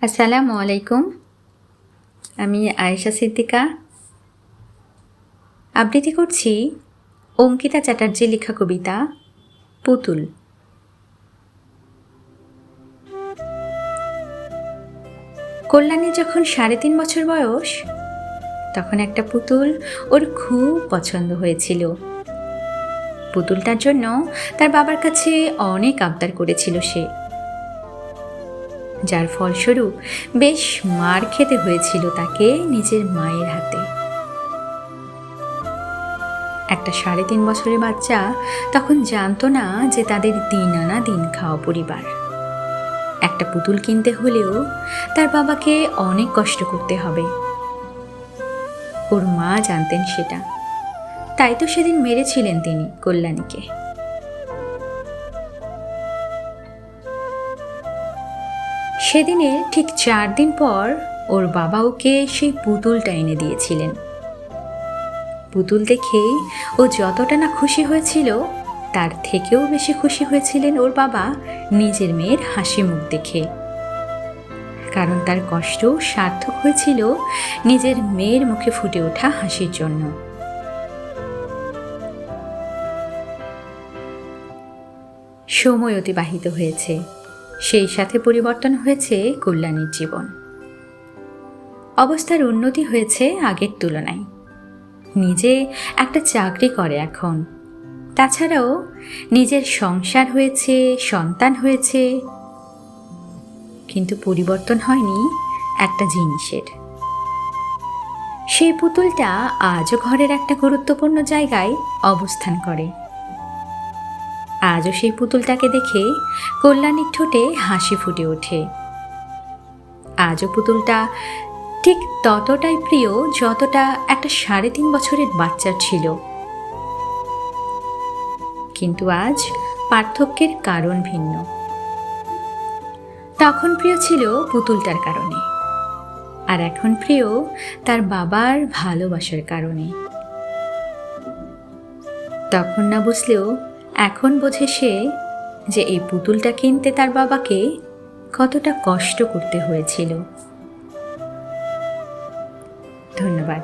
আসসালামু আলাইকুম। আমি আয়েশা সিদ্দিকা। আবৃত্তি করছি অঙ্কিতা চ্যাটার্জির লেখা কবিতা পুতুল। কল্যাণীর যখন ৩.৫ বছর বয়স, তখন একটা পুতুল ওর খুব পছন্দ হয়েছিল। পুতুলটার জন্য তার বাবার কাছে অনেক আবদার করেছিল সে, যার ফলস্বরূপ বেশ মার খেতে হয়েছিল তাকে নিজের মায়ের হাতে। একটা ৩.৫ বছরের বাচ্চা তখন জানতো না যে তাদের দিন আনা দিন খাওয়া পরিবার। একটা পুতুল কিনতে হলেও তার বাবাকে অনেক কষ্ট করতে হবে। ওর মা জানতেন সেটা, তাই তো সেদিন মেরেছিলেন তিনি কল্যাণীকে। সেদিনের ঠিক ৪ দিন পর ওর বাবা ওকে সেই পুতুলটা এনে দিয়েছিলেন। পুতুল দেখেই ও যতটা না খুশি হয়েছিল, তার থেকেও বেশি খুশি হয়েছিলেন ওর বাবা নিজের মেয়ের হাসি মুখ দেখে। কারণ তার কষ্ট সার্থক হয়েছিল নিজের মেয়ের মুখে ফুটে ওঠা হাসির জন্য। সময় অতিবাহিত হয়েছে, সেই সাথে পরিবর্তন হয়েছে কল্যাণীর জীবন। অবস্থার উন্নতি হয়েছে আগের তুলনায়। নিজে একটা চাকরি করে এখন, তাছাড়াও নিজের সংসার হয়েছে, সন্তান হয়েছে। কিন্তু পরিবর্তন হয়নি একটা জিনিসের। সেই পুতুলটা আজও ঘরের একটা গুরুত্বপূর্ণ জায়গায় অবস্থান করে। আজও সেই পুতুলটাকে দেখে কল্যাণীর ঠোঁটে হাসি ফুটে ওঠে। আজও পুতুলটা ঠিক ততটাই প্রিয় যতটা একটা ৩.৫ বছরের বাচ্চার ছিল। কিন্তু আজ পার্থক্যের কারণ ভিন্ন। তখন প্রিয় ছিল পুতুলটার কারণে, আর এখন প্রিয় তার বাবার ভালোবাসার কারণে। তখন না বুঝলেও এখন বোঝে সে যে এই পুতুলটা কিনতে তার বাবাকে কতটা কষ্ট করতে হয়েছিল। ধন্যবাদ।